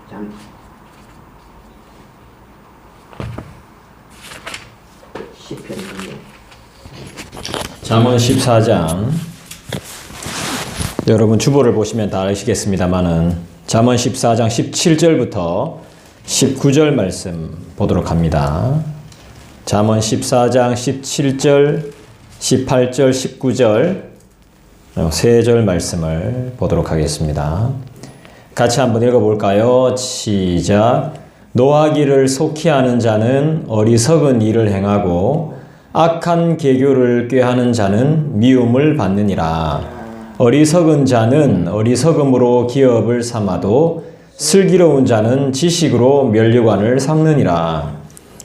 잠. 시편 잠언 14장. 여러분 주보를 보시면 다 아시겠습니다만은 잠언 14장 17절부터 19절 말씀 보도록 합니다. 잠언 14장 17절, 18절, 19절 세 절 말씀을 보도록 하겠습니다. 같이 한번 읽어볼까요? 시작. 노하기를 속히 하는 자는 어리석은 일을 행하고 악한 계교를 꾀하는 자는 미움을 받느니라. 어리석은 자는 어리석음으로 기업을 삼아도 슬기로운 자는 지식으로 면류관을 삼느니라.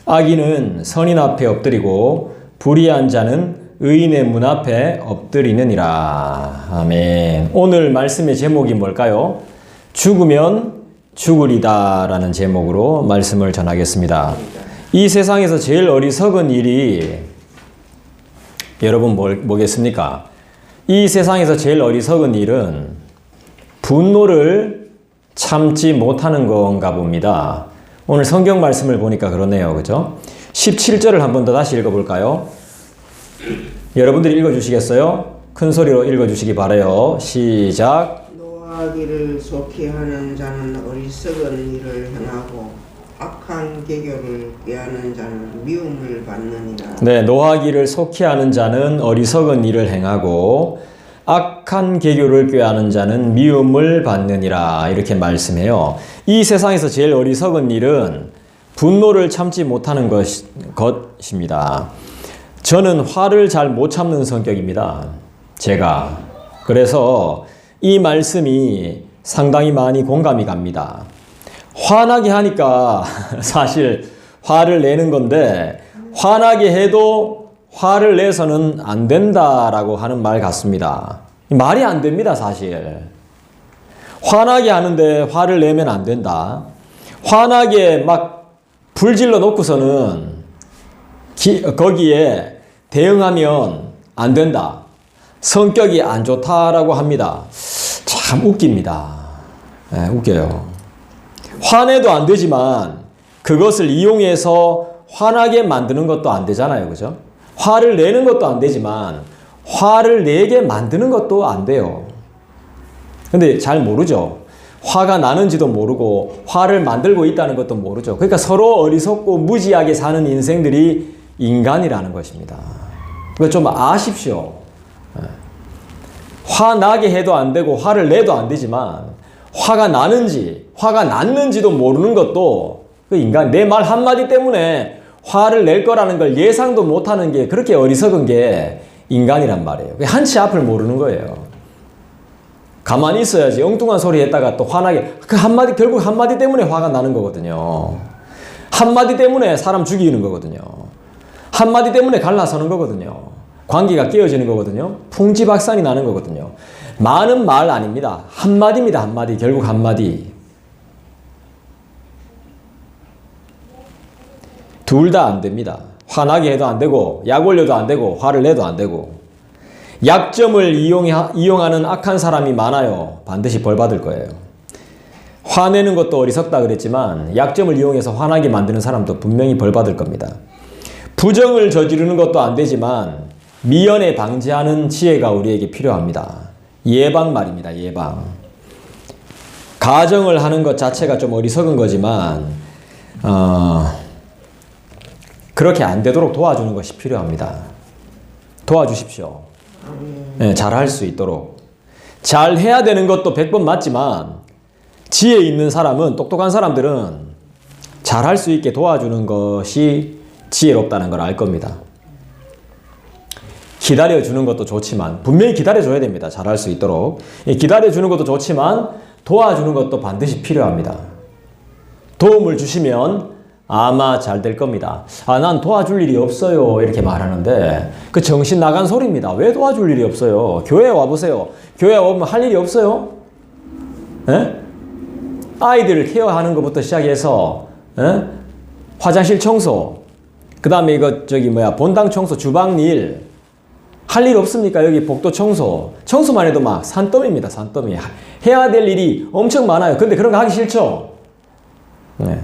악인은 선인 앞에 엎드리고 불의한 자는 의인의 문 앞에 엎드리느니라. 아멘. 오늘 말씀의 제목이 뭘까요? 죽으면 죽으리다 라는 제목으로 말씀을 전하겠습니다. 이 세상에서 제일 어리석은 일이 여러분 뭐겠습니까? 이 세상에서 제일 어리석은 일은 분노를 참지 못하는 건가 봅니다. 오늘 성경 말씀을 보니까 그러네요. 그죠? 17절을 한 번 더 다시 읽어볼까요? 여러분들이 읽어주시겠어요? 큰 소리로 읽어주시기 바라요. 시작. 노하기를 속히 하는 자는 어리석은 일을 행하고 악한 계교를 꾀하는 자는 미움을 받느니라. 네, 노하기를 속히 하는 자는 어리석은 일을 행하고 악한 계교를 꾀하는 자는 미움을 받느니라. 이렇게 말씀해요. 이 세상에서 제일 어리석은 일은 분노를 참지 못하는 것입니다. 저는 화를 잘 못 참는 성격입니다. 제가. 그래서 이 말씀이 상당히 많이 공감이 갑니다. 화나게 하니까 사실 화를 내는 건데 화나게 해도 화를 내서는 안 된다라고 하는 말 같습니다. 말이 안 됩니다, 사실. 화나게 하는데 화를 내면 안 된다. 화나게 막 불질러 놓고서는 거기에 대응하면 안 된다. 성격이 안 좋다라고 합니다. 참 웃깁니다. 네, 웃겨요. 화내도 안 되지만 그것을 이용해서 화나게 만드는 것도 안 되잖아요. 그죠? 화를 내는 것도 안 되지만 화를 내게 만드는 것도 안 돼요. 근데 잘 모르죠. 화가 나는지도 모르고 화를 만들고 있다는 것도 모르죠. 그러니까 서로 어리석고 무지하게 사는 인생들이 인간이라는 것입니다. 그거 좀 아십시오. 화나게 해도 안 되고 화를 내도 안 되지만 화가 나는지 화가 났는지도 모르는 것도 그 인간, 내 말 한마디 때문에 화를 낼 거라는 걸 예상도 못하는 게 그렇게 어리석은 게 인간이란 말이에요. 한치 앞을 모르는 거예요. 가만히 있어야지 엉뚱한 소리 했다가 또 화나게, 그 한마디, 결국 한마디 때문에 화가 나는 거거든요. 한마디 때문에 사람 죽이는 거거든요. 한마디 때문에 갈라서는 거거든요. 관계가 깨어지는 거거든요. 풍지박산이 나는 거거든요. 많은 말 아닙니다. 한마디입니다. 한마디. 결국 한마디. 둘 다 안 됩니다. 화나게 해도 안 되고 약 올려도 안 되고 화를 내도 안 되고 약점을 이용하는 악한 사람이 많아요. 반드시 벌 받을 거예요. 화내는 것도 어리석다 그랬지만 약점을 이용해서 화나게 만드는 사람도 분명히 벌 받을 겁니다. 부정을 저지르는 것도 안 되지만 미연에 방지하는 지혜가 우리에게 필요합니다. 예방 말입니다. 예방. 가정을 하는 것 자체가 좀 어리석은 거지만 그렇게 안 되도록 도와주는 것이 필요합니다. 도와주십시오. 네, 잘할 수 있도록. 잘 해야 되는 것도 100번 맞지만 지혜 있는 사람은, 똑똑한 사람들은 잘할 수 있게 도와주는 것이 지혜롭다는 걸 알 겁니다. 기다려주는 것도 좋지만, 분명히 기다려줘야 됩니다. 잘할 수 있도록. 기다려주는 것도 좋지만 도와주는 것도 반드시 필요합니다. 도움을 주시면 아마 잘 될 겁니다. 난 도와줄 일이 없어요. 이렇게 말하는데 그 정신 나간 소리입니다. 왜 도와줄 일이 없어요? 교회에 와보세요. 교회에 오면 할 일이 없어요? 에? 아이들을 케어하는 것부터 시작해서 화장실 청소, 그 다음에 본당 청소, 주방 일 할 일 없습니까? 여기 복도 청소만 해도 막 산더미입니다. 산더미. 해야 될 일이 엄청 많아요. 근데 그런 거 하기 싫죠? 네.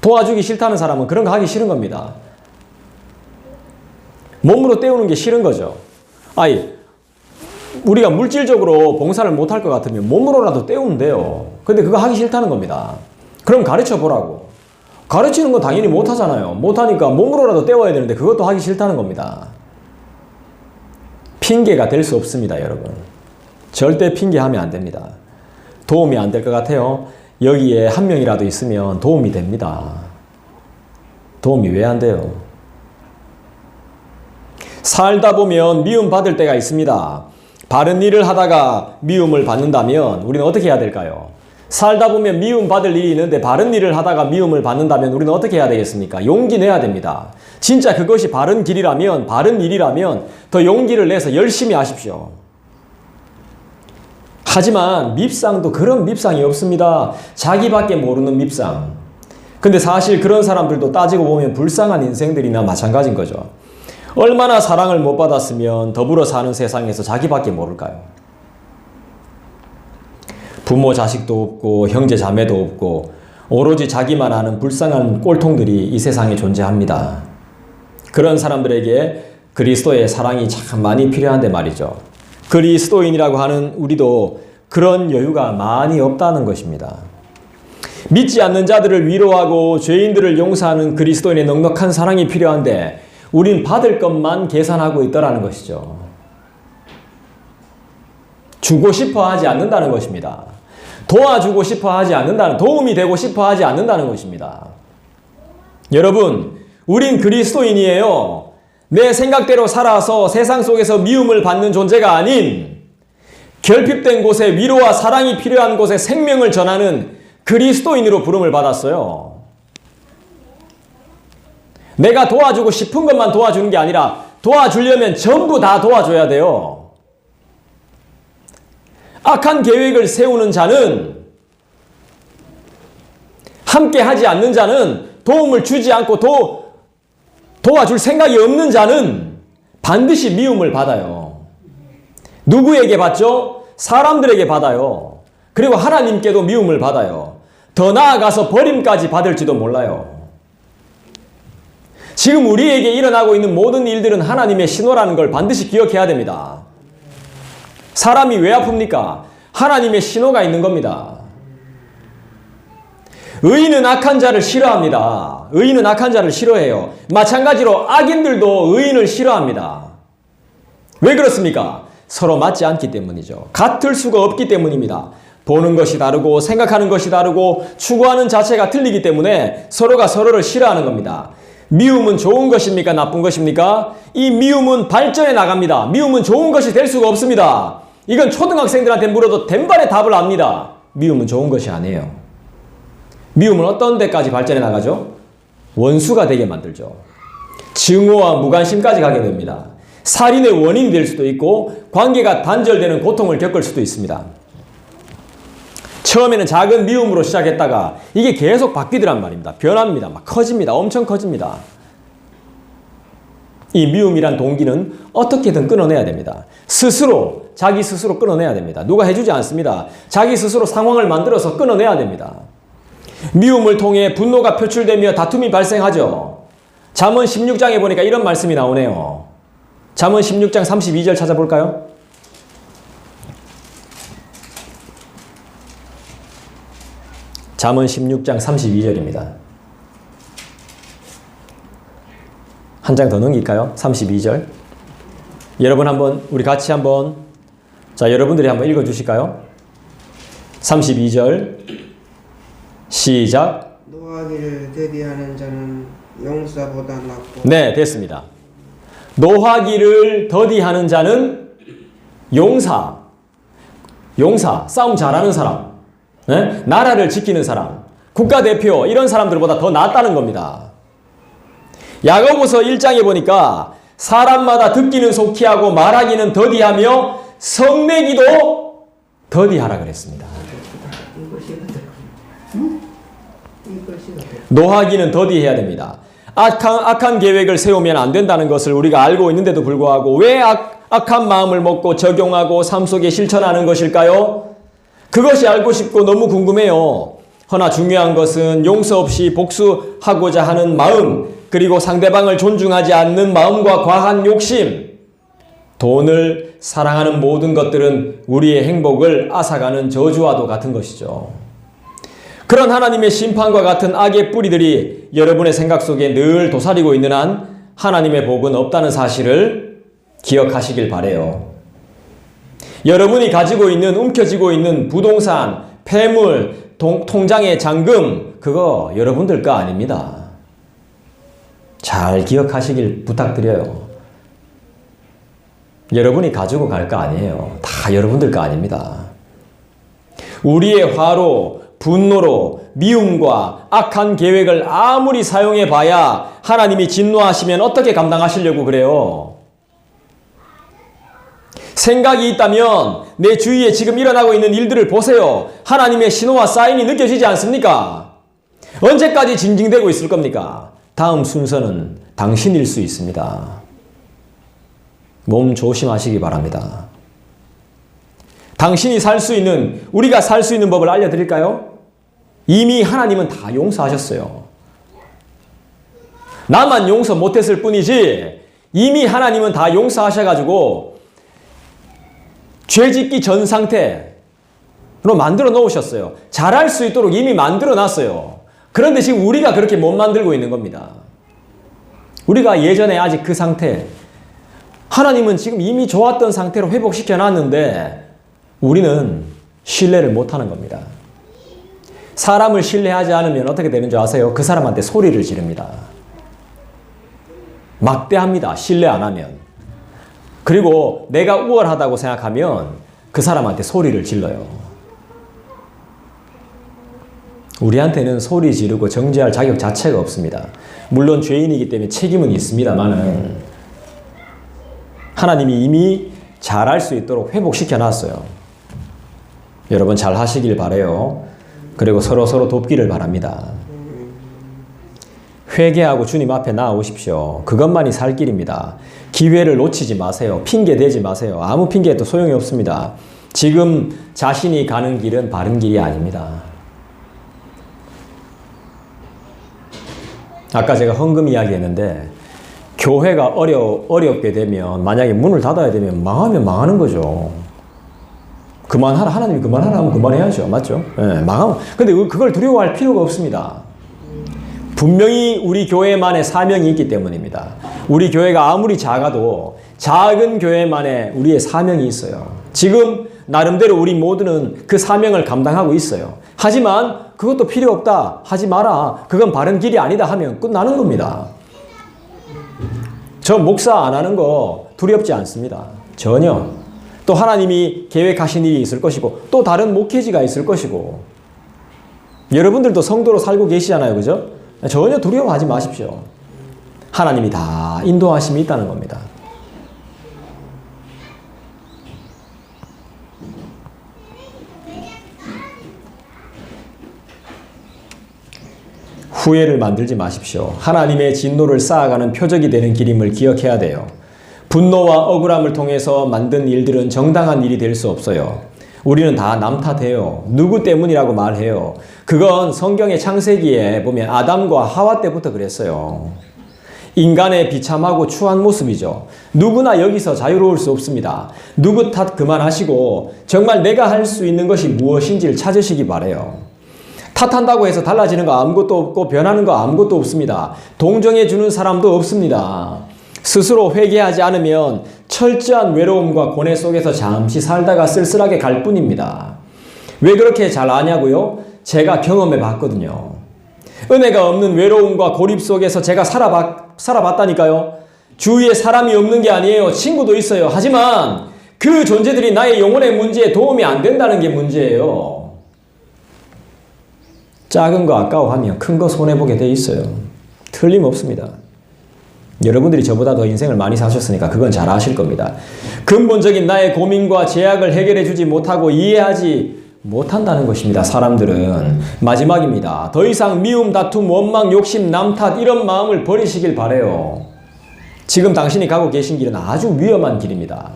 도와주기 싫다는 사람은 그런 거 하기 싫은 겁니다. 몸으로 때우는 게 싫은 거죠. 우리가 물질적으로 봉사를 못할 것 같으면 몸으로라도 때우면 돼요. 근데 그거 하기 싫다는 겁니다. 그럼 가르쳐 보라고. 가르치는 건 당연히 못하잖아요. 못하니까 몸으로라도 때워야 되는데 그것도 하기 싫다는 겁니다. 핑계가 될 수 없습니다, 여러분. 절대 핑계하면 안 됩니다. 도움이 안 될 것 같아요. 여기에 한 명이라도 있으면 도움이 됩니다. 도움이 왜 안 돼요? 살다 보면 미움받을 때가 있습니다. 바른 일을 하다가 미움을 받는다면 우리는 어떻게 해야 될까요? 살다 보면 미움받을 일이 있는데 바른 일을 하다가 미움을 받는다면 우리는 어떻게 해야 되겠습니까? 용기 내야 됩니다. 진짜 그것이 바른 길이라면, 바른 일이라면 더 용기를 내서 열심히 하십시오. 하지만 밉상도 그런 밉상이 없습니다. 자기밖에 모르는 밉상. 근데 사실 그런 사람들도 따지고 보면 불쌍한 인생들이나 마찬가지인 거죠. 얼마나 사랑을 못 받았으면 더불어 사는 세상에서 자기밖에 모를까요? 부모 자식도 없고 형제 자매도 없고 오로지 자기만 아는 불쌍한 꼴통들이 이 세상에 존재합니다. 그런 사람들에게 그리스도의 사랑이 참 많이 필요한데 말이죠. 그리스도인이라고 하는 우리도 그런 여유가 많이 없다는 것입니다. 믿지 않는 자들을 위로하고 죄인들을 용서하는 그리스도인의 넉넉한 사랑이 필요한데 우린 받을 것만 계산하고 있더라는 것이죠. 주고 싶어 하지 않는다는 것입니다. 도와주고 싶어 하지 않는다는, 도움이 되고 싶어 하지 않는다는 것입니다. 여러분, 우린 그리스도인이에요. 내 생각대로 살아서 세상 속에서 미움을 받는 존재가 아닌 결핍된 곳에 위로와 사랑이 필요한 곳에 생명을 전하는 그리스도인으로 부름을 받았어요. 내가 도와주고 싶은 것만 도와주는 게 아니라 도와주려면 전부 다 도와줘야 돼요. 악한 계획을 세우는 자는, 함께 하지 않는 자는, 도움을 주지 않고 도와줄 생각이 없는 자는 반드시 미움을 받아요. 누구에게 받죠? 사람들에게 받아요. 그리고 하나님께도 미움을 받아요. 더 나아가서 버림까지 받을지도 몰라요. 지금 우리에게 일어나고 있는 모든 일들은 하나님의 신호라는 걸 반드시 기억해야 됩니다. 사람이 왜 아픕니까? 하나님의 신호가 있는 겁니다. 의인은 악한 자를 싫어합니다. 의인은 악한 자를 싫어해요. 마찬가지로 악인들도 의인을 싫어합니다. 왜 그렇습니까? 서로 맞지 않기 때문이죠. 같을 수가 없기 때문입니다. 보는 것이 다르고 생각하는 것이 다르고 추구하는 자체가 틀리기 때문에 서로가 서로를 싫어하는 겁니다. 미움은 좋은 것입니까? 나쁜 것입니까? 이 미움은 발전해 나갑니다. 미움은 좋은 것이 될 수가 없습니다. 이건 초등학생들한테 물어도 된발의 답을 압니다. 미움은 좋은 것이 아니에요. 미움은 어떤 데까지 발전해 나가죠? 원수가 되게 만들죠. 증오와 무관심까지 가게 됩니다. 살인의 원인이 될 수도 있고 관계가 단절되는 고통을 겪을 수도 있습니다. 처음에는 작은 미움으로 시작했다가 이게 계속 바뀌더란 말입니다. 변합니다. 막 커집니다. 엄청 커집니다. 이 미움이란 동기는 어떻게든 끊어내야 됩니다. 자기 스스로 끊어내야 됩니다. 누가 해주지 않습니다. 자기 스스로 상황을 만들어서 끊어내야 됩니다. 미움을 통해 분노가 표출되며 다툼이 발생하죠. 잠언 16장에 보니까 이런 말씀이 나오네요. 잠언 16장 32절 찾아볼까요? 잠언 16장 32절입니다. 한 장 더 넘길까요? 32절. 여러분 우리 같이 한번, 자, 여러분들이 한번 읽어 주실까요? 32절. 시작. 노하기를 대비하는 자는 용사보다 낫고. 네, 됐습니다. 노하기를 더디하는 자는 용사, 싸움 잘하는 사람, 네? 나라를 지키는 사람, 국가대표 이런 사람들보다 더 낫다는 겁니다. 야고보서 1장에 보니까 사람마다 듣기는 속히 하고 말하기는 더디하며 성내기도 더디하라 그랬습니다. 노하기는 더디해야 됩니다. 악한 계획을 세우면 안 된다는 것을 우리가 알고 있는데도 불구하고 왜 악한 마음을 먹고 적용하고 삶 속에 실천하는 것일까요? 그것이 알고 싶고 너무 궁금해요. 허나 중요한 것은 용서 없이 복수하고자 하는 마음, 그리고 상대방을 존중하지 않는 마음과 과한 욕심, 돈을 사랑하는 모든 것들은 우리의 행복을 앗아가는 저주와도 같은 것이죠. 그런 하나님의 심판과 같은 악의 뿌리들이 여러분의 생각 속에 늘 도사리고 있는 한 하나님의 복은 없다는 사실을 기억하시길 바라요. 여러분이 가지고 있는, 움켜쥐고 있는 부동산, 폐물, 통장의 잔금, 그거 여러분들 거 아닙니다. 잘 기억하시길 부탁드려요. 여러분이 가지고 갈 거 아니에요. 다 여러분들 거 아닙니다. 우리의 화로, 분노로, 미움과 악한 계획을 아무리 사용해 봐야 하나님이 진노하시면 어떻게 감당하시려고 그래요? 생각이 있다면 내 주위에 지금 일어나고 있는 일들을 보세요. 하나님의 신호와 사인이 느껴지지 않습니까? 언제까지 징징대고 있을 겁니까? 다음 순서는 당신일 수 있습니다. 몸 조심하시기 바랍니다. 당신이 살 수 있는, 우리가 살 수 있는 법을 알려드릴까요? 이미 하나님은 다 용서하셨어요. 나만 용서 못했을 뿐이지 이미 하나님은 다 용서하셔가지고 죄짓기 전 상태로 만들어 놓으셨어요. 잘할 수 있도록 이미 만들어 놨어요. 그런데 지금 우리가 그렇게 못 만들고 있는 겁니다. 우리가 예전에 아직 그 상태, 하나님은 지금 이미 좋았던 상태로 회복시켜 놨는데 우리는 신뢰를 못하는 겁니다. 사람을 신뢰하지 않으면 어떻게 되는 줄 아세요? 그 사람한테 소리를 지릅니다. 막대합니다. 신뢰 안 하면. 그리고 내가 우월하다고 생각하면 그 사람한테 소리를 질러요. 우리한테는 소리 지르고 정죄할 자격 자체가 없습니다. 물론 죄인이기 때문에 책임은 있습니다만은 하나님이 이미 잘할 수 있도록 회복시켜 놨어요. 여러분 잘 하시길 바라요. 그리고 서로 돕기를 바랍니다. 회개하고 주님 앞에 나아오십시오. 그것만이 살 길입니다. 기회를 놓치지 마세요. 핑계 대지 마세요. 아무 핑계도 소용이 없습니다. 지금 자신이 가는 길은 바른 길이 아닙니다. 아까 제가 헌금 이야기했는데 교회가 어렵게 되면, 만약에 문을 닫아야 되면 망하면 망하는 거죠. 그만하라, 하나님이 그만하라 하면 그만해야죠. 맞죠? 네, 망하면. 근데 그걸 두려워할 필요가 없습니다. 분명히 우리 교회만의 사명이 있기 때문입니다. 우리 교회가 아무리 작아도 작은 교회만의 우리의 사명이 있어요. 지금 나름대로 우리 모두는 그 사명을 감당하고 있어요. 하지만 그것도 필요 없다, 하지 마라, 그건 바른 길이 아니다 하면 끝나는 겁니다. 저 목사 안 하는 거 두렵지 않습니다. 전혀. 또 하나님이 계획하신 일이 있을 것이고 또 다른 목회지가 있을 것이고 여러분들도 성도로 살고 계시잖아요. 그죠? 전혀 두려워하지 마십시오. 하나님이 다 인도하심이 있다는 겁니다. 후회를 만들지 마십시오. 하나님의 진노를 쌓아가는 표적이 되는 길임을 기억해야 돼요. 분노와 억울함을 통해서 만든 일들은 정당한 일이 될 수 없어요. 우리는 다 남 탓해요. 누구 때문이라고 말해요. 그건 성경의 창세기에 보면 아담과 하와 때부터 그랬어요. 인간의 비참하고 추한 모습이죠. 누구나 여기서 자유로울 수 없습니다. 누구 탓 그만하시고 정말 내가 할 수 있는 것이 무엇인지를 찾으시기 바라요. 탓한다고 해서 달라지는 거 아무것도 없고 변하는 거 아무것도 없습니다. 동정해 주는 사람도 없습니다. 스스로 회개하지 않으면 철저한 외로움과 고뇌 속에서 잠시 살다가 쓸쓸하게 갈 뿐입니다. 왜 그렇게 잘 아냐고요? 제가 경험해 봤거든요. 은혜가 없는 외로움과 고립 속에서 제가 살아봤다니까요. 주위에 사람이 없는 게 아니에요. 친구도 있어요. 하지만 그 존재들이 나의 영혼의 문제에 도움이 안 된다는 게 문제예요. 작은 거 아까워하면 큰 거 손해보게 돼 있어요. 틀림없습니다. 여러분들이 저보다 더 인생을 많이 사셨으니까 그건 잘 아실 겁니다. 근본적인 나의 고민과 제약을 해결해 주지 못하고 이해하지 못한다는 것입니다. 사람들은. 마지막입니다. 더 이상 미움, 다툼, 원망, 욕심, 남 탓 이런 마음을 버리시길 바라요. 지금 당신이 가고 계신 길은 아주 위험한 길입니다.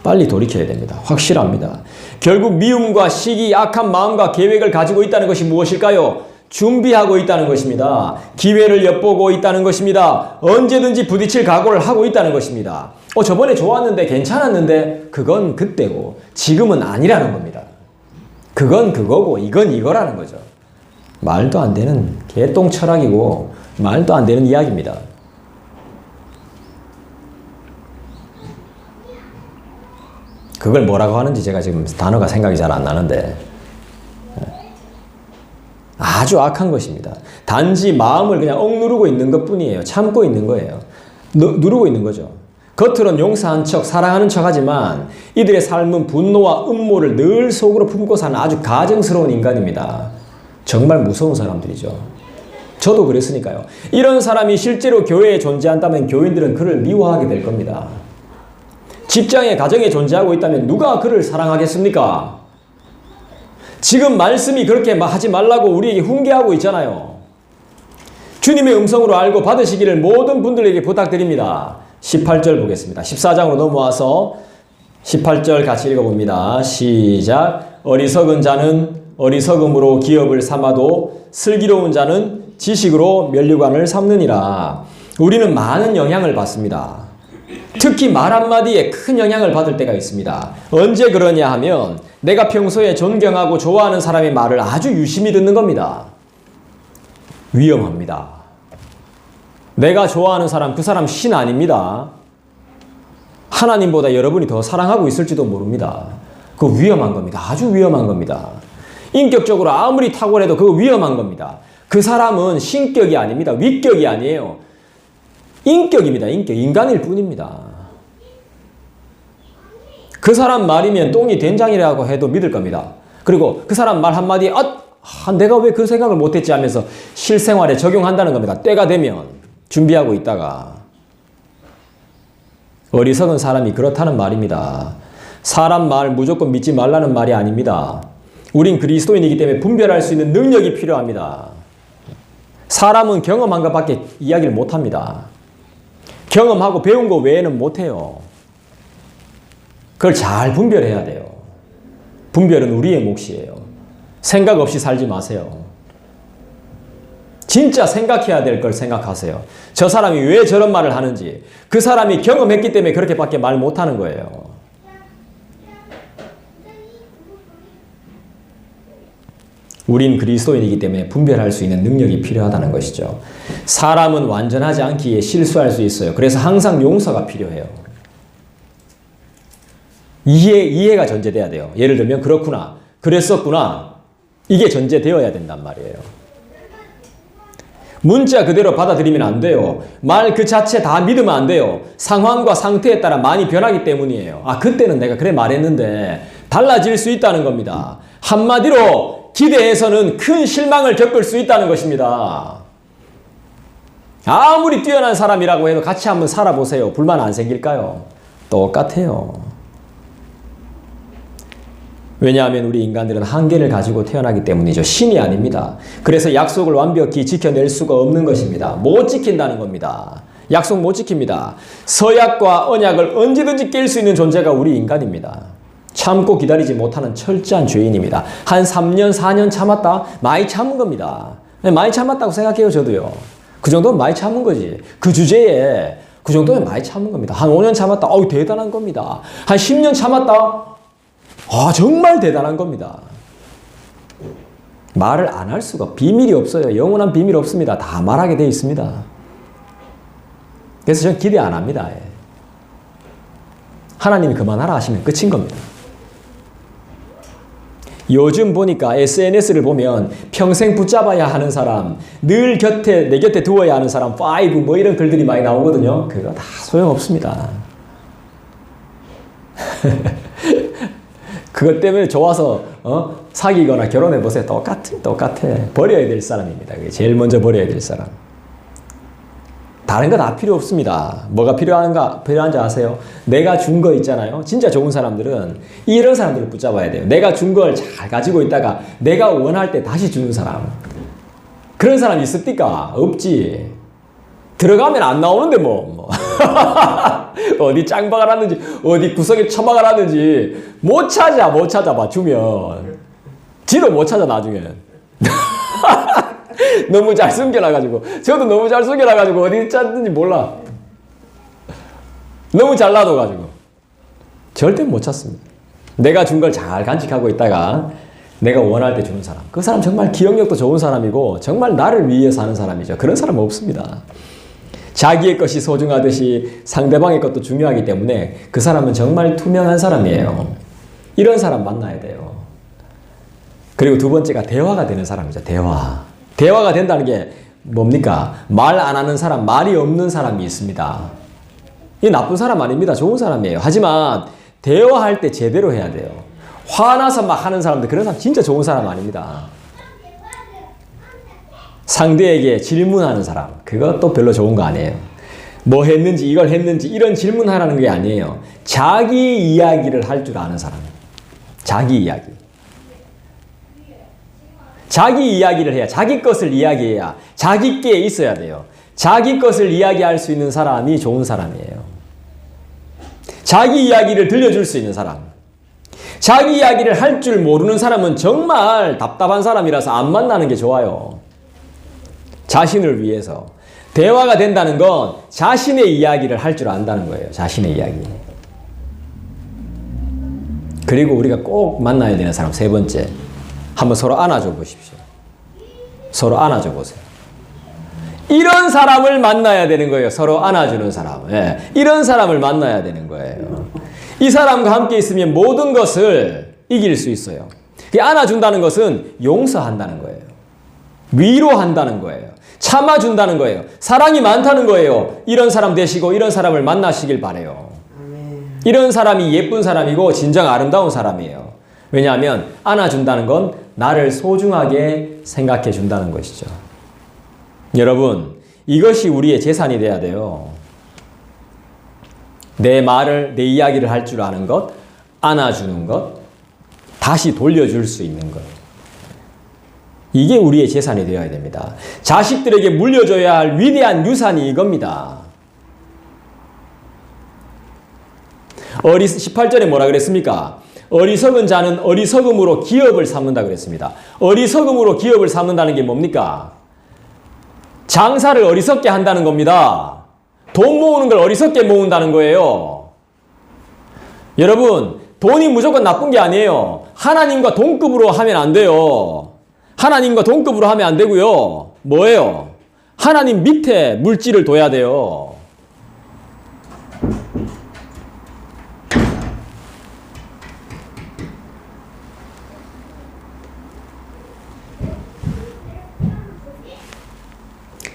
빨리 돌이켜야 됩니다. 확실합니다. 결국 미움과 시기, 악한 마음과 계획을 가지고 있다는 것이 무엇일까요? 준비하고 있다는 것입니다. 기회를 엿보고 있다는 것입니다. 언제든지 부딪힐 각오를 하고 있다는 것입니다. 저번에 좋았는데 괜찮았는데 그건 그때고 지금은 아니라는 겁니다. 그건 그거고 이건 이거라는 거죠. 말도 안 되는 개똥 철학이고 말도 안 되는 이야기입니다. 그걸 뭐라고 하는지 제가 지금 단어가 생각이 잘 안 나는데 아주 악한 것입니다. 단지 마음을 그냥 억누르고 있는 것뿐이에요. 참고 있는 거예요. 누르고 있는 거죠. 겉으로는 용서한 척, 사랑하는 척 하지만 이들의 삶은 분노와 음모를 늘 속으로 품고 사는 아주 가증스러운 인간입니다. 정말 무서운 사람들이죠. 저도 그랬으니까요. 이런 사람이 실제로 교회에 존재한다면 교인들은 그를 미워하게 될 겁니다. 직장에, 가정에 존재하고 있다면 누가 그를 사랑하겠습니까? 지금 말씀이 그렇게 하지 말라고 우리에게 훈계하고 있잖아요. 주님의 음성으로 알고 받으시기를 모든 분들에게 부탁드립니다. 18절 보겠습니다. 14장으로 넘어와서 18절 같이 읽어봅니다. 시작. 어리석은 자는 어리석음으로 기업을 삼아도 슬기로운 자는 지식으로 면류관을 삼느니라. 우리는 많은 영향을 받습니다. 특히 말 한마디에 큰 영향을 받을 때가 있습니다. 언제 그러냐 하면 내가 평소에 존경하고 좋아하는 사람의 말을 아주 유심히 듣는 겁니다. 위험합니다. 내가 좋아하는 사람, 그 사람 신 아닙니다. 하나님보다 여러분이 더 사랑하고 있을지도 모릅니다. 그거 위험한 겁니다. 아주 위험한 겁니다. 인격적으로 아무리 탁월해도 그거 위험한 겁니다. 그 사람은 신격이 아닙니다. 위격이 아니에요. 인격입니다. 인격. 인간일 뿐입니다. 그 사람 말이면 똥이 된장이라고 해도 믿을 겁니다. 그리고 그 사람 말 한마디에 내가 왜 그 생각을 못했지 하면서 실생활에 적용한다는 겁니다. 때가 되면 준비하고 있다가. 어리석은 사람이 그렇다는 말입니다. 사람 말 무조건 믿지 말라는 말이 아닙니다. 우린 그리스도인이기 때문에 분별할 수 있는 능력이 필요합니다. 사람은 경험한 것밖에 이야기를 못합니다. 경험하고 배운 거 외에는 못해요. 그걸 잘 분별해야 돼요. 분별은 우리의 몫이에요. 생각 없이 살지 마세요. 진짜 생각해야 될 걸 생각하세요. 저 사람이 왜 저런 말을 하는지, 그 사람이 경험했기 때문에 그렇게밖에 말 못하는 거예요. 우린 그리스도인이기 때문에 분별할 수 있는 능력이 필요하다는 것이죠. 사람은 완전하지 않기에 실수할 수 있어요. 그래서 항상 용서가 필요해요. 이해가 전제돼야 돼요. 예를 들면 그렇구나, 그랬었구나, 이게 전제되어야 된단 말이에요. 문자 그대로 받아들이면 안 돼요. 말 그 자체 다 믿으면 안 돼요. 상황과 상태에 따라 많이 변하기 때문이에요. 그때는 내가 그래 말했는데 달라질 수 있다는 겁니다. 한마디로 기대해서는 큰 실망을 겪을 수 있다는 것입니다. 아무리 뛰어난 사람이라고 해도 같이 한번 살아보세요. 불만 안 생길까요? 똑같아요. 왜냐하면 우리 인간들은 한계를 가지고 태어나기 때문이죠. 신이 아닙니다. 그래서 약속을 완벽히 지켜낼 수가 없는 것입니다. 못 지킨다는 겁니다. 약속 못 지킵니다. 서약과 언약을 언제든지 깰 수 있는 존재가 우리 인간입니다. 참고 기다리지 못하는 철저한 죄인입니다. 한 3년, 4년 참았다? 많이 참은 겁니다. 많이 참았다고 생각해요, 저도요. 그 정도면 많이 참은 거지. 그 주제에 그 정도면 많이 참은 겁니다. 한 5년 참았다? 대단한 겁니다. 한 10년 참았다? 정말 대단한 겁니다. 말을 안 할 수가, 비밀이 없어요. 영원한 비밀 없습니다. 다 말하게 돼 있습니다. 그래서 저는 기대 안 합니다. 하나님이 그만하라 하시면 끝인 겁니다. 요즘 보니까 SNS를 보면 평생 붙잡아야 하는 사람, 늘 내 곁에 두어야 하는 사람, 5 뭐 이런 글들이 많이 나오거든요. 그거 다 소용없습니다. 그것 때문에 좋아서 사귀거나 결혼해보세요. 똑같아. 버려야 될 사람입니다. 그게 제일 먼저 버려야 될 사람. 다른 거 다 필요 없습니다. 뭐가 필요한지 아세요? 내가 준 거 있잖아요. 진짜 좋은 사람들은 이런 사람들을 붙잡아야 돼요. 내가 준 걸 잘 가지고 있다가 내가 원할 때 다시 주는 사람. 그런 사람 있습니까? 없지. 들어가면 안 나오는데 뭐. 어디 짱박아 놨는지, 어디 구석에 처박아 놨는지 못 찾아 맞추면. 지도 못 찾아, 나중에. 너무 잘 숨겨놔가지고. 저도 너무 잘 숨겨놔가지고 어디 찾는지 몰라. 너무 잘 놔둬가지고. 절대 못 찾습니다. 내가 준 걸 잘 간직하고 있다가 내가 원할 때 주는 사람. 그 사람 정말 기억력도 좋은 사람이고 정말 나를 위해서 하는 사람이죠. 그런 사람은 없습니다. 자기의 것이 소중하듯이 상대방의 것도 중요하기 때문에 그 사람은 정말 투명한 사람이에요. 이런 사람 만나야 돼요. 그리고 두 번째가 대화가 되는 사람이죠. 대화가 된다는 게 뭡니까? 말 안 하는 사람, 말이 없는 사람이 있습니다. 이 나쁜 사람 아닙니다. 좋은 사람이에요. 하지만 대화할 때 제대로 해야 돼요. 화나서 막 하는 사람들, 그런 사람 진짜 좋은 사람 아닙니다. 상대에게 질문하는 사람, 그것도 별로 좋은 거 아니에요. 뭐 했는지, 이걸 했는지, 이런 질문하라는 게 아니에요. 자기 이야기를 할 줄 아는 사람. 자기 이야기. 자기 이야기를 해야, 자기 것을 이야기해야 자기께 있어야 돼요. 자기 것을 이야기할 수 있는 사람이 좋은 사람이에요. 자기 이야기를 들려줄 수 있는 사람. 자기 이야기를 할 줄 모르는 사람은 정말 답답한 사람이라서 안 만나는 게 좋아요. 자신을 위해서. 대화가 된다는 건 자신의 이야기를 할 줄 안다는 거예요. 자신의 이야기. 그리고 우리가 꼭 만나야 되는 사람, 세 번째. 한번 서로 안아줘 보십시오. 서로 안아줘 보세요. 이런 사람을 만나야 되는 거예요. 서로 안아주는 사람. 예. 이런 사람을 만나야 되는 거예요. 이 사람과 함께 있으면 모든 것을 이길 수 있어요. 안아준다는 것은 용서한다는 거예요. 위로한다는 거예요. 참아준다는 거예요. 사랑이 많다는 거예요. 이런 사람 되시고 이런 사람을 만나시길 바라요. 이런 사람이 예쁜 사람이고 진정 아름다운 사람이에요. 왜냐하면 안아준다는 건 나를 소중하게 생각해 준다는 것이죠. 여러분, 이것이 우리의 재산이 돼야 돼요. 내 말을, 내 이야기를 할 줄 아는 것, 안아주는 것, 다시 돌려줄 수 있는 것. 이게 우리의 재산이 되어야 됩니다. 자식들에게 물려줘야 할 위대한 유산이 이겁니다. 18절에 뭐라 그랬습니까? 어리석은 자는 어리석음으로 기업을 삼는다 그랬습니다. 어리석음으로 기업을 삼는다는 게 뭡니까? 장사를 어리석게 한다는 겁니다. 돈 모으는 걸 어리석게 모은다는 거예요. 여러분, 돈이 무조건 나쁜 게 아니에요. 하나님과 동급으로 하면 안 돼요. 하나님과 동급으로 하면 안 되고요. 뭐예요? 하나님 밑에 물질을 둬야 돼요.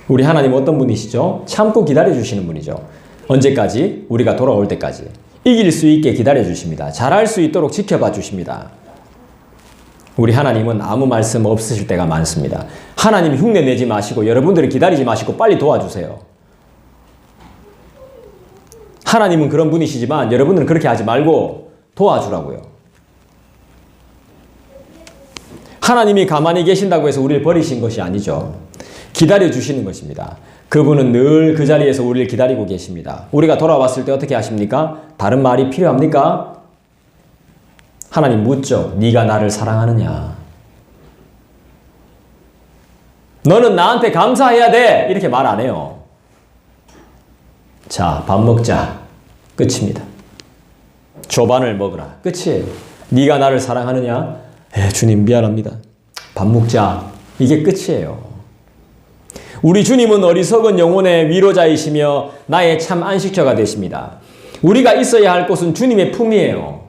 우리 하나님 어떤 분이시죠? 참고 기다려주시는 분이죠. 언제까지? 우리가 돌아올 때까지. 이길 수 있게 기다려주십니다. 잘할 수 있도록 지켜봐 주십니다. 우리 하나님은 아무 말씀 없으실 때가 많습니다. 하나님 흉내 내지 마시고 여러분들이 기다리지 마시고 빨리 도와주세요. 하나님은 그런 분이시지만 여러분들은 그렇게 하지 말고 도와주라고요. 하나님이 가만히 계신다고 해서 우리를 버리신 것이 아니죠. 기다려주시는 것입니다. 그분은 늘 그 자리에서 우리를 기다리고 계십니다. 우리가 돌아왔을 때 어떻게 하십니까? 다른 말이 필요합니까? 하나님 묻죠. 네가 나를 사랑하느냐? 너는 나한테 감사해야 돼. 이렇게 말 안 해요. 자, 밥 먹자. 끝입니다. 조반을 먹으라. 끝이에요. 네가 나를 사랑하느냐? 주님 미안합니다. 밥 먹자. 이게 끝이에요. 우리 주님은 어리석은 영혼의 위로자이시며 나의 참 안식처가 되십니다. 우리가 있어야 할 곳은 주님의 품이에요.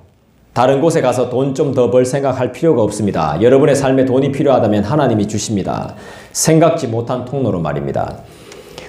다른 곳에 가서 돈 좀 더 벌 생각할 필요가 없습니다. 여러분의 삶에 돈이 필요하다면 하나님이 주십니다. 생각지 못한 통로로 말입니다.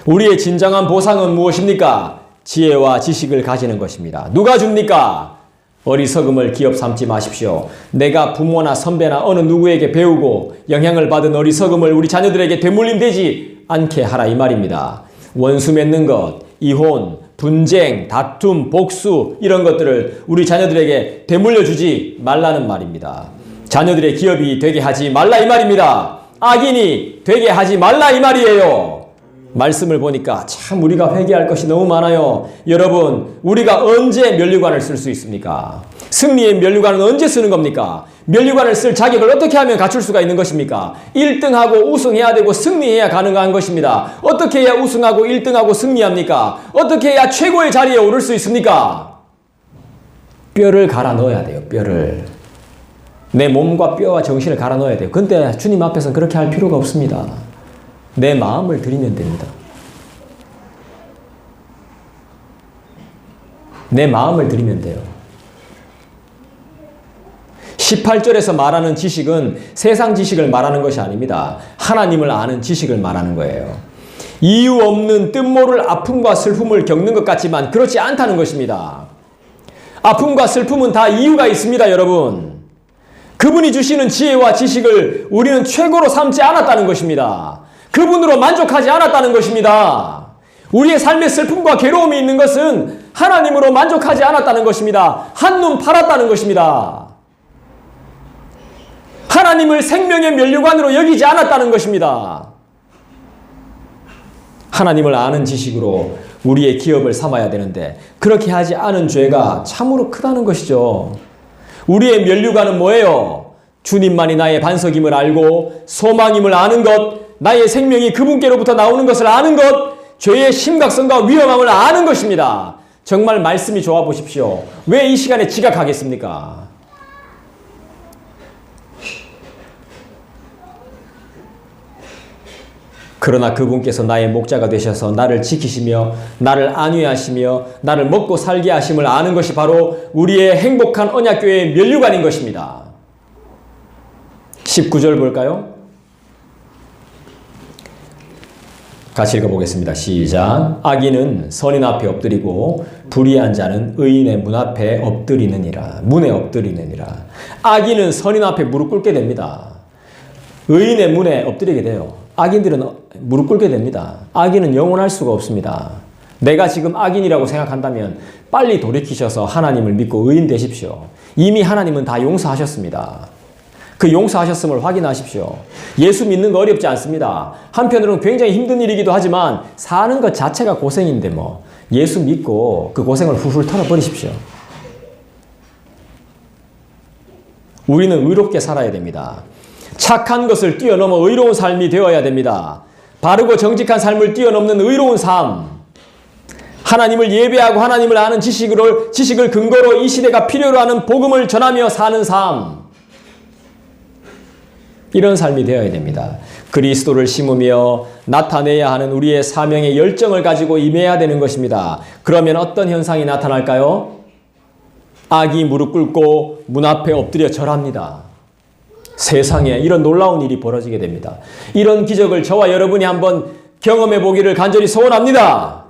우리의 진정한 보상은 무엇입니까? 지혜와 지식을 가지는 것입니다. 누가 줍니까? 어리석음을 기업 삼지 마십시오. 내가 부모나 선배나 어느 누구에게 배우고 영향을 받은 어리석음을 우리 자녀들에게 되물림되지 않게 하라 이 말입니다. 원수 맺는 것, 이혼, 분쟁, 다툼, 복수 이런 것들을 우리 자녀들에게 되물려주지 말라는 말입니다. 자녀들의 기업이 되게 하지 말라 이 말입니다. 악인이 되게 하지 말라 이 말이에요. 말씀을 보니까 참 우리가 회개할 것이 너무 많아요. 여러분, 우리가 언제 면류관을 쓸 수 있습니까? 승리의 면류관은 언제 쓰는 겁니까? 면류관을 쓸 자격을 어떻게 하면 갖출 수가 있는 것입니까? 1등하고 우승해야 되고 승리해야 가능한 것입니다. 어떻게 해야 우승하고 1등하고 승리합니까? 어떻게 해야 최고의 자리에 오를 수 있습니까? 뼈를 갈아 넣어야 돼요. 뼈를. 내 몸과 뼈와 정신을 갈아 넣어야 돼요. 근데 주님 앞에서는 그렇게 할 필요가 없습니다. 내 마음을 드리면 됩니다. 내 마음을 드리면 돼요. 18절에서 말하는 지식은 세상 지식을 말하는 것이 아닙니다. 하나님을 아는 지식을 말하는 거예요. 이유 없는 뜻모를 아픔과 슬픔을 겪는 것 같지만 그렇지 않다는 것입니다. 아픔과 슬픔은 다 이유가 있습니다, 여러분. 그분이 주시는 지혜와 지식을 우리는 최고로 삼지 않았다는 것입니다. 그분으로 만족하지 않았다는 것입니다. 우리의 삶의 슬픔과 괴로움이 있는 것은 하나님으로 만족하지 않았다는 것입니다. 한눈 팔았다는 것입니다. 하나님을 생명의 면류관으로 여기지 않았다는 것입니다. 하나님을 아는 지식으로 우리의 기업을 삼아야 되는데 그렇게 하지 않은 죄가 참으로 크다는 것이죠. 우리의 면류관은 뭐예요? 주님만이 나의 반석임을 알고 소망임을 아는 것, 나의 생명이 그분께로부터 나오는 것을 아는 것, 죄의 심각성과 위험함을 아는 것입니다. 정말 말씀이 좋아 보십시오. 왜 이 시간에 지각하겠습니까? 그러나 그분께서 나의 목자가 되셔서 나를 지키시며 나를 안위하시며 나를 먹고 살게 하심을 아는 것이 바로 우리의 행복한 언약교회의 면류관인 것입니다. 19절 볼까요? 같이 읽어보겠습니다. 시작. 악인은 선인 앞에 엎드리고 불의한 자는 의인의 문 앞에 엎드리느니라. 문에 엎드리느니라. 악인은 선인 앞에 무릎 꿇게 됩니다. 의인의 문에 엎드리게 돼요. 악인들은 무릎 꿇게 됩니다. 악인은 영원할 수가 없습니다. 내가 지금 악인이라고 생각한다면 빨리 돌이키셔서 하나님을 믿고 의인 되십시오. 이미 하나님은 다 용서하셨습니다. 그 용서하셨음을 확인하십시오. 예수 믿는 거 어렵지 않습니다. 한편으로는 굉장히 힘든 일이기도 하지만 사는 것 자체가 고생인데 뭐 예수 믿고 그 고생을 훌훌 털어버리십시오. 우리는 의롭게 살아야 됩니다. 착한 것을 뛰어넘어 의로운 삶이 되어야 됩니다. 바르고 정직한 삶을 뛰어넘는 의로운 삶. 하나님을 예배하고 하나님을 아는 지식을 근거로 이 시대가 필요로 하는 복음을 전하며 사는 삶. 이런 삶이 되어야 됩니다. 그리스도를 심으며 나타내야 하는 우리의 사명의 열정을 가지고 임해야 되는 것입니다. 그러면 어떤 현상이 나타날까요? 악이 무릎 꿇고 문 앞에 엎드려 절합니다. 세상에 이런 놀라운 일이 벌어지게 됩니다. 이런 기적을 저와 여러분이 한번 경험해 보기를 간절히 소원합니다.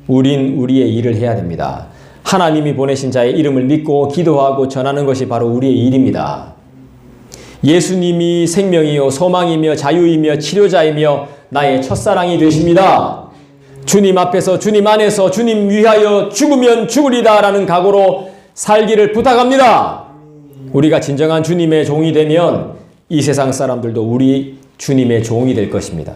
우린 우리의 일을 해야 됩니다. 하나님이 보내신 자의 이름을 믿고 기도하고 전하는 것이 바로 우리의 일입니다. 예수님이 생명이요 소망이며 자유이며 치료자이며 나의 첫사랑이 되십니다. 주님 앞에서 주님 안에서 주님 위하여 죽으면 죽으리다 라는 각오로 살기를 부탁합니다. 우리가 진정한 주님의 종이 되면 이 세상 사람들도 우리 주님의 종이 될 것입니다.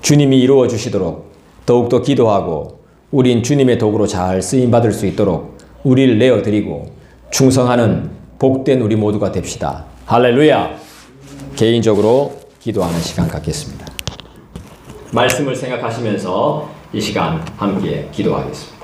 주님이 이루어 주시도록 더욱더 기도하고 우린 주님의 도구로 잘 쓰임받을 수 있도록 우리를 내어드리고 충성하는 복된 우리 모두가 됩시다. 할렐루야! 개인적으로 기도하는 시간 갖겠습니다. 말씀을 생각하시면서 이 시간 함께 기도하겠습니다.